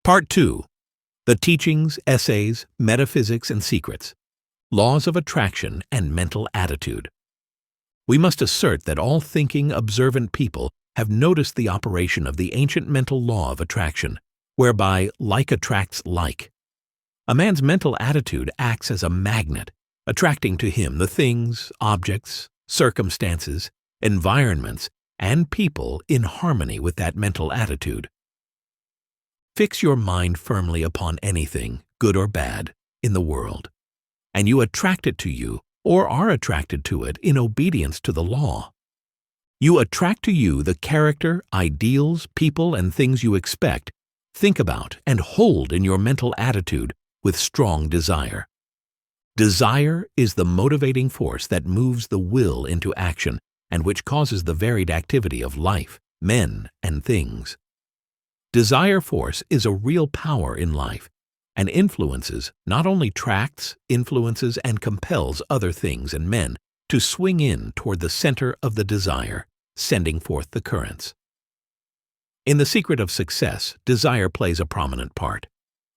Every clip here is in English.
Part 2. The Teachings, Essays, Metaphysics and Secrets. Laws of Attraction and Mental Attitude. We must assert that all thinking, observant people have noticed the operation of the ancient mental law of attraction, whereby like attracts like. A man's mental attitude acts as a magnet, attracting to him the things, objects, circumstances, environments, and people in harmony with that mental attitude. Fix your mind firmly upon anything, good or bad, in the world, and you attract it to you or are attracted to it in obedience to the law. You attract to you the character, ideals, people, and things you expect, think about, and hold in your mental attitude with strong desire. Desire is the motivating force that moves the will into action and which causes the varied activity of life, men, and things. Desire force is a real power in life and influences, not only tracts, influences, and compels other things and men to swing in toward the center of the desire, sending forth the currents. In the secret of success, desire plays a prominent part.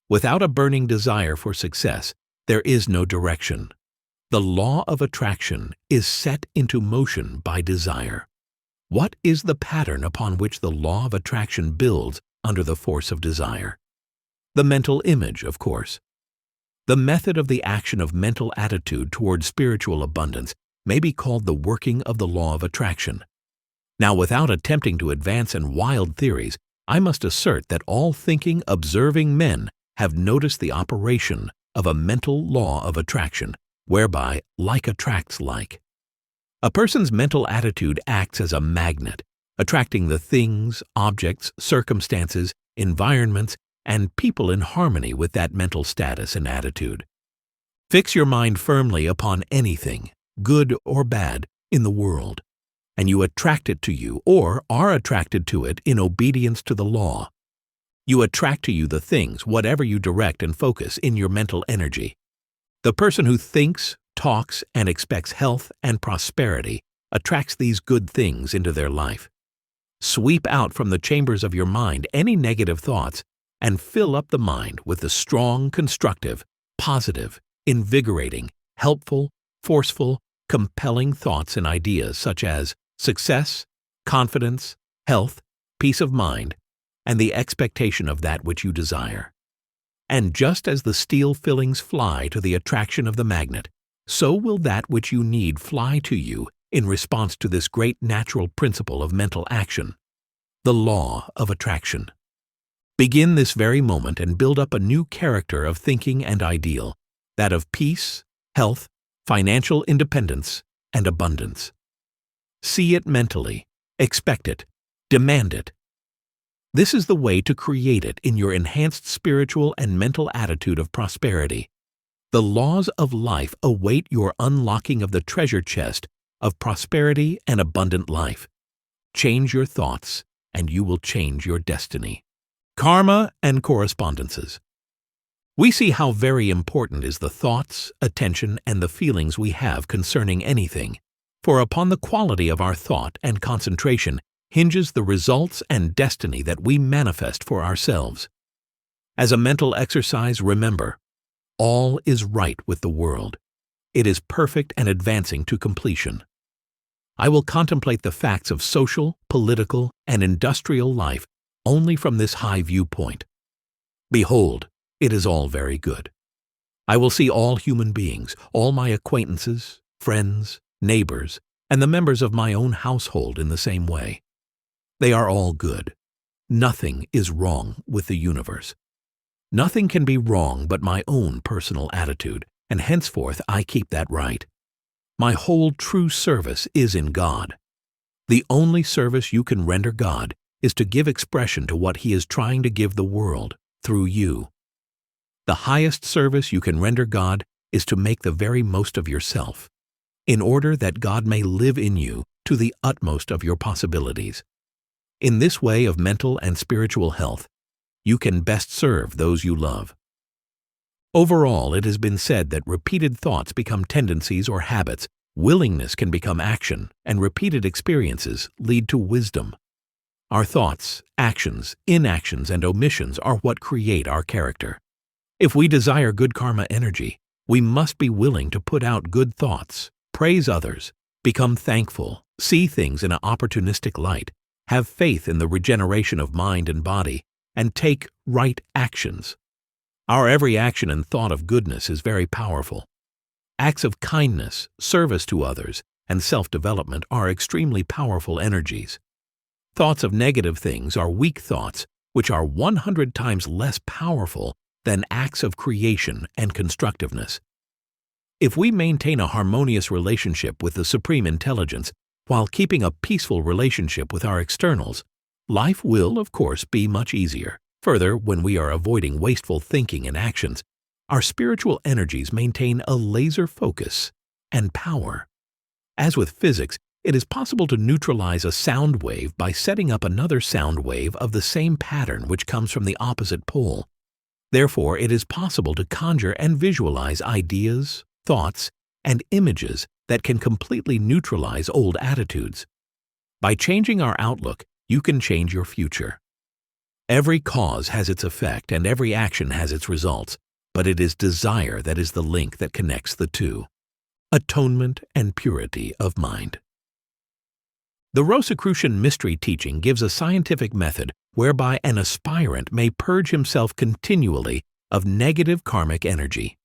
Without a burning desire for success, there is no direction. The law of attraction is set into motion by desire. What is the pattern upon which the law of attraction builds under the force of desire? The mental image, of course. The method of the action of mental attitude toward spiritual abundance may be called the working of the law of attraction. Now, without attempting to advance in wild theories, I must assert that all thinking, observing men have noticed the operation of a mental law of attraction, whereby like attracts like. A person's mental attitude acts as a magnet, attracting the things, objects, circumstances, environments, and people in harmony with that mental status and attitude. Fix your mind firmly upon anything, good or bad, in the world, and you attract it to you or are attracted to it in obedience to the law. You attract to you the things, whatever you direct and focus in your mental energy. The person who thinks, talks, and expects health and prosperity attracts these good things into their life. Sweep out from the chambers of your mind any negative thoughts and fill up the mind with the strong, constructive, positive, invigorating, helpful, forceful, compelling thoughts and ideas such as success, confidence, health, peace of mind, and the expectation of that which you desire. And just as the steel fillings fly to the attraction of the magnet, so will that which you need fly to you in response to this great natural principle of mental action, the law of attraction. Begin this very moment and build up a new character of thinking and ideal, that of peace, health, financial independence, and abundance. See it mentally, expect it, demand it. This is the way to create it in your enhanced spiritual and mental attitude of prosperity. The laws of life await your unlocking of the treasure chest of prosperity and abundant life. Change your thoughts, and you will change your destiny. Karma and correspondences. We see how very important is the thoughts, attention, and the feelings we have concerning anything, for upon the quality of our thought and concentration hinges the results and destiny that we manifest for ourselves. As a mental exercise, remember, all is right with the world. It is perfect and advancing to completion. I will contemplate the facts of social, political, and industrial life only from this high viewpoint. Behold, it is all very good. I will see all human beings, all my acquaintances, friends, neighbors, and the members of my own household in the same way. They are all good. Nothing is wrong with the universe. Nothing can be wrong but my own personal attitude, and henceforth I keep that right. My whole true service is in God. The only service you can render God is to give expression to what He is trying to give the world through you. The highest service you can render God is to make the very most of yourself, in order that God may live in you to the utmost of your possibilities. In this way of mental and spiritual health, you can best serve those you love. Overall, it has been said that repeated thoughts become tendencies or habits, willingness can become action, and repeated experiences lead to wisdom. Our thoughts, actions, inactions, and omissions are what create our character. If we desire good karma energy, we must be willing to put out good thoughts, praise others, become thankful, see things in an opportunistic light, have faith in the regeneration of mind and body, and take right actions. Our every action and thought of goodness is very powerful. Acts of kindness, service to others, and self-development are extremely powerful energies. Thoughts of negative things are weak thoughts, which are 100 times less powerful than acts of creation and constructiveness. If we maintain a harmonious relationship with the Supreme Intelligence while keeping a peaceful relationship with our externals, life will, of course, be much easier. Further, when we are avoiding wasteful thinking and actions, our spiritual energies maintain a laser focus and power. As with physics, it is possible to neutralize a sound wave by setting up another sound wave of the same pattern which comes from the opposite pole. Therefore, it is possible to conjure and visualize ideas, thoughts, and images that can completely neutralize old attitudes. By changing our outlook, you can change your future. Every cause has its effect and every action has its results, but it is desire that is the link that connects the two. Attunement and purity of mind. The Rosicrucian mystery teaching gives a scientific method whereby an aspirant may purge himself continually of negative karmic energy.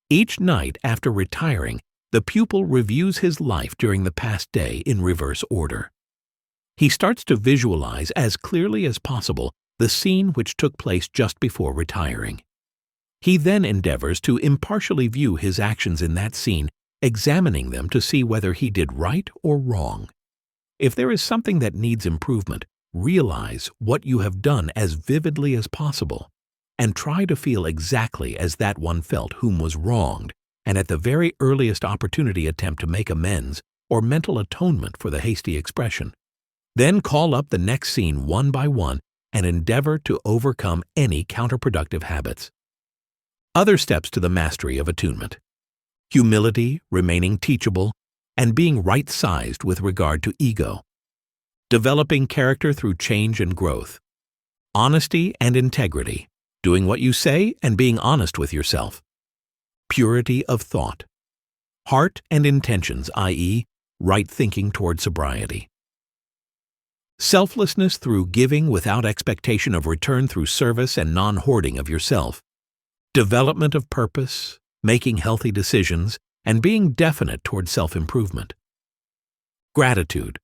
Each night after retiring, the pupil reviews his life during the past day in reverse order. He starts to visualize as clearly as possible the scene which took place just before retiring. He then endeavors to impartially view his actions in that scene, examining them to see whether he did right or wrong. If there is something that needs improvement, realize what you have done as vividly as possible, and try to feel exactly as that one felt whom was wronged, and at the very earliest opportunity attempt to make amends or mental atonement for the hasty expression. Then call up the next scene one by one and endeavor to overcome any counterproductive habits. Other steps to the mastery of attunement: humility, remaining teachable, and being right-sized with regard to ego. Developing character through change and growth. Honesty and integrity, doing what you say and being honest with yourself. Purity of thought. Heart and intentions, i.e., right thinking toward sobriety. Selflessness through giving without expectation of return through service and non-hoarding of yourself. Development of purpose, making healthy decisions, and being definite toward self-improvement. Gratitude.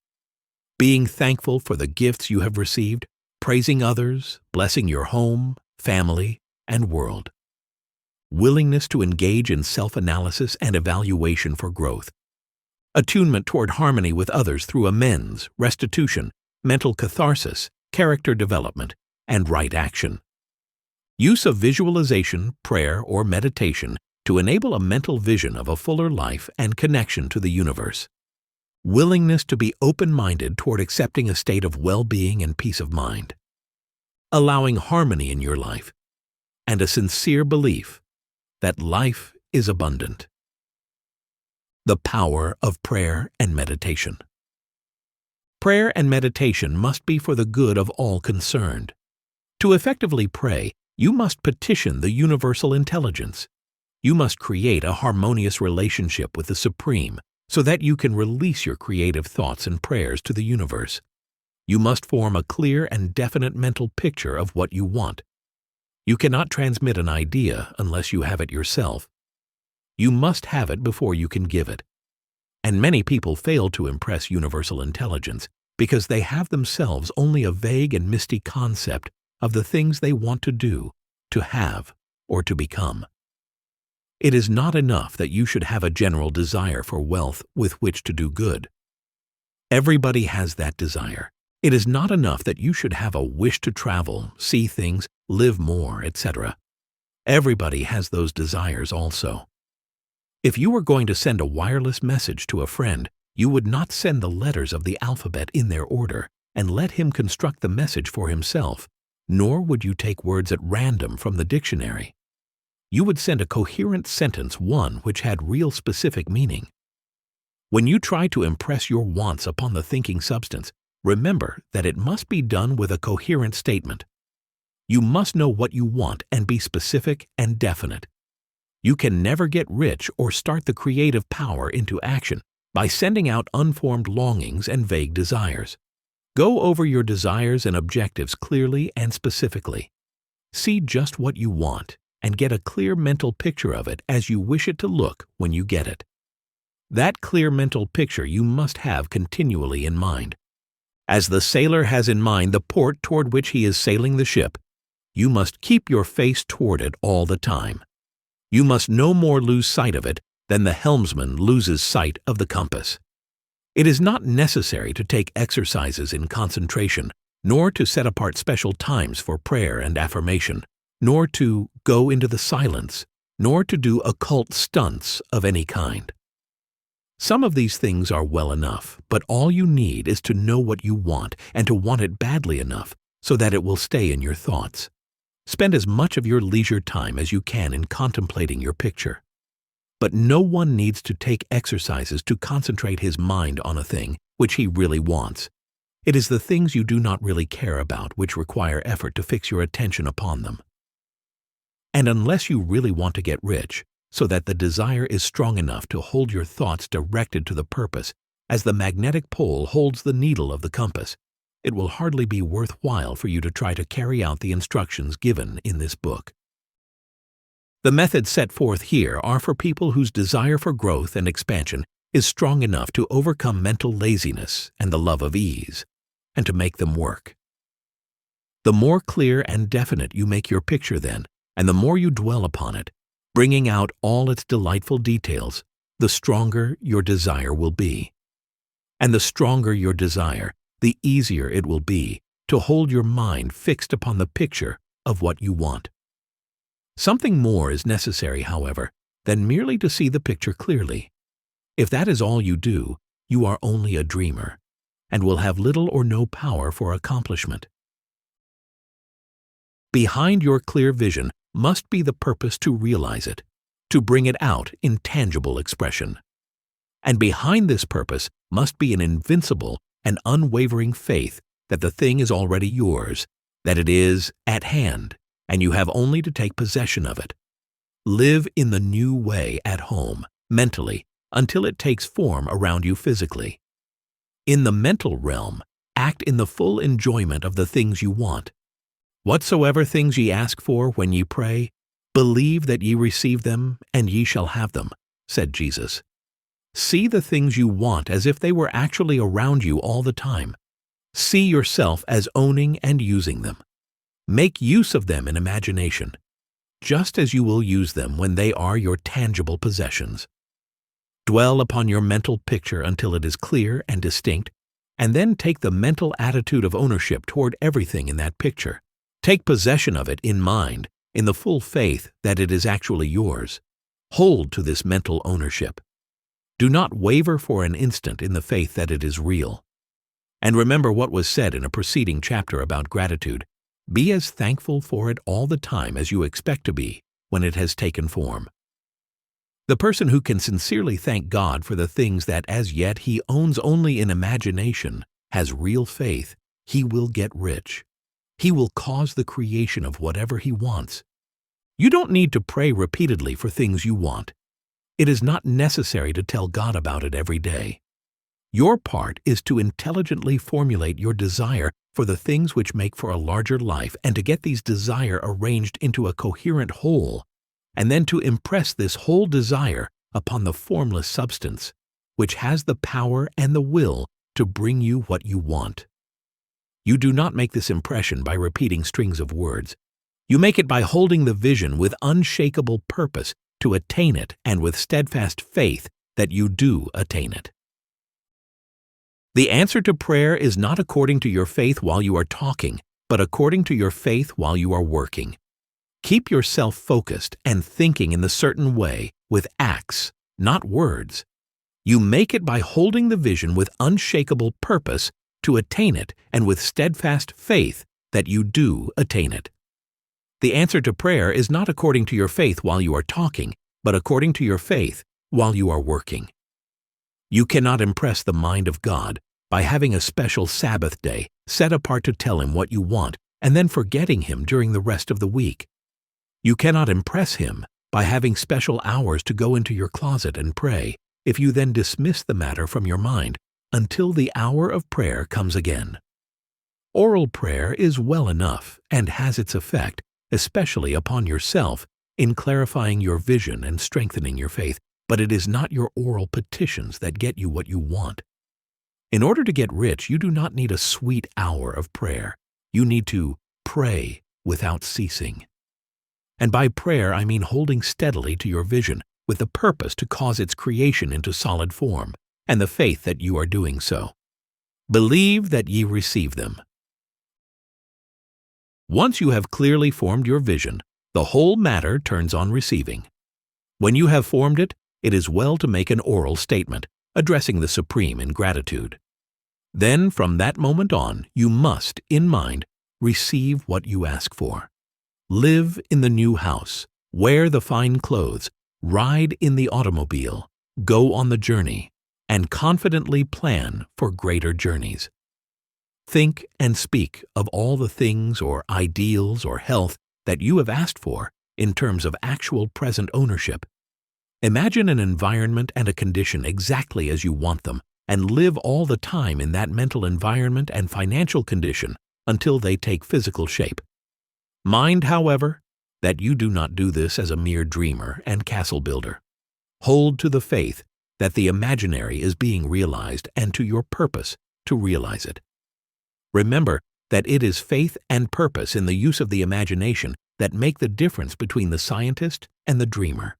Being thankful for the gifts you have received, praising others, blessing your home, family, and world. Willingness to engage in self-analysis and evaluation for growth. Attunement toward harmony with others through amends, restitution, mental catharsis, character development, and right action. Use of visualization, prayer, or meditation to enable a mental vision of a fuller life and connection to the universe. Willingness to be open-minded toward accepting a state of well-being and peace of mind. Allowing harmony in your life, and a sincere belief that life is abundant. The power of prayer and meditation. Prayer and meditation must be for the good of all concerned. To effectively pray, you must petition the universal intelligence. You must create a harmonious relationship with the Supreme so that you can release your creative thoughts and prayers to the universe. You must form a clear and definite mental picture of what you want. You cannot transmit an idea unless you have it yourself. You must have it before you can give it. And many people fail to impress universal intelligence because they have themselves only a vague and misty concept of the things they want to do, to have, or to become. It is not enough that you should have a general desire for wealth with which to do good. Everybody has that desire. It is not enough that you should have a wish to travel, see things, live more, etc. Everybody has those desires also. If you were going to send a wireless message to a friend, you would not send the letters of the alphabet in their order and let him construct the message for himself, nor would you take words at random from the dictionary. You would send a coherent sentence, one which had real specific meaning. When you try to impress your wants upon the thinking substance, remember that it must be done with a coherent statement. You must know what you want and be specific and definite. You can never get rich or start the creative power into action by sending out unformed longings and vague desires. Go over your desires and objectives clearly and specifically. See just what you want and get a clear mental picture of it as you wish it to look when you get it. That clear mental picture you must have continually in mind. As the sailor has in mind the port toward which he is sailing the ship, you must keep your face toward it all the time. You must no more lose sight of it than the helmsman loses sight of the compass. It is not necessary to take exercises in concentration, nor to set apart special times for prayer and affirmation, nor to go into the silence, nor to do occult stunts of any kind. Some of these things are well enough, but all you need is to know what you want and to want it badly enough so that it will stay in your thoughts. Spend as much of your leisure time as you can in contemplating your picture. But no one needs to take exercises to concentrate his mind on a thing which he really wants. It is the things you do not really care about which require effort to fix your attention upon them. And unless you really want to get rich, so that the desire is strong enough to hold your thoughts directed to the purpose, as the magnetic pole holds the needle of the compass, it will hardly be worthwhile for you to try to carry out the instructions given in this book. The methods set forth here are for people whose desire for growth and expansion is strong enough to overcome mental laziness and the love of ease, and to make them work. The more clear and definite you make your picture then, and the more you dwell upon it, bringing out all its delightful details, the stronger your desire will be. And the stronger your desire, the easier it will be to hold your mind fixed upon the picture of what you want. Something more is necessary, however, than merely to see the picture clearly. If that is all you do, you are only a dreamer, and will have little or no power for accomplishment. Behind your clear vision must be the purpose to realize it, to bring it out in tangible expression. And behind this purpose must be an invincible and unwavering faith that the thing is already yours, that it is at hand, and you have only to take possession of it. Live in the new way at home, mentally, until it takes form around you physically. In the mental realm, act in the full enjoyment of the things you want. Whatsoever things ye ask for when ye pray, believe that ye receive them, and ye shall have them, said Jesus. See the things you want as if they were actually around you all the time. See yourself as owning and using them. Make use of them in imagination, just as you will use them when they are your tangible possessions. Dwell upon your mental picture until it is clear and distinct, and then take the mental attitude of ownership toward everything in that picture. Take possession of it in mind, in the full faith that it is actually yours. Hold to this mental ownership. Do not waver for an instant in the faith that it is real. And remember what was said in a preceding chapter about gratitude. Be as thankful for it all the time as you expect to be when it has taken form. The person who can sincerely thank God for the things that as yet he owns only in imagination has real faith. He will get rich. He will cause the creation of whatever he wants. You don't need to pray repeatedly for things you want. It is not necessary to tell God about it every day. Your part is to intelligently formulate your desire for the things which make for a larger life and to get these desire arranged into a coherent whole, and then to impress this whole desire upon the formless substance, which has the power and the will to bring you what you want. You do not make this impression by repeating strings of words. You make it by holding the vision with unshakable purpose to attain it and with steadfast faith that you do attain it. The answer to prayer is not according to your faith while you are talking, but according to your faith while you are working. Keep yourself focused and thinking in the certain way with acts, not words. You make it by holding the vision with unshakable purpose to attain it and with steadfast faith that you do attain it. The answer to prayer is not according to your faith while you are talking, but according to your faith while you are working. You cannot impress the mind of God by having a special Sabbath day set apart to tell Him what you want and then forgetting Him during the rest of the week. You cannot impress Him by having special hours to go into your closet and pray if you then dismiss the matter from your mind until the hour of prayer comes again. Oral prayer is well enough and has its effect, especially upon yourself, in clarifying your vision and strengthening your faith, but it is not your oral petitions that get you what you want. In order to get rich, you do not need a sweet hour of prayer. You need to pray without ceasing. And by prayer, I mean holding steadily to your vision with the purpose to cause its creation into solid form, and the faith that you are doing so. Believe that ye receive them. Once you have clearly formed your vision, the whole matter turns on receiving. When you have formed it, it is well to make an oral statement, addressing the Supreme in gratitude. Then, from that moment on, you must, in mind, receive what you ask for. Live in the new house, wear the fine clothes, ride in the automobile, go on the journey, and confidently plan for greater journeys. Think and speak of all the things or ideals or health that you have asked for in terms of actual present ownership. Imagine an environment and a condition exactly as you want them, and live all the time in that mental environment and financial condition until they take physical shape. Mind, however, that you do not do this as a mere dreamer and castle builder. Hold to the faith that the imaginary is being realized and to your purpose to realize it. Remember that it is faith and purpose in the use of the imagination that make the difference between the scientist and the dreamer.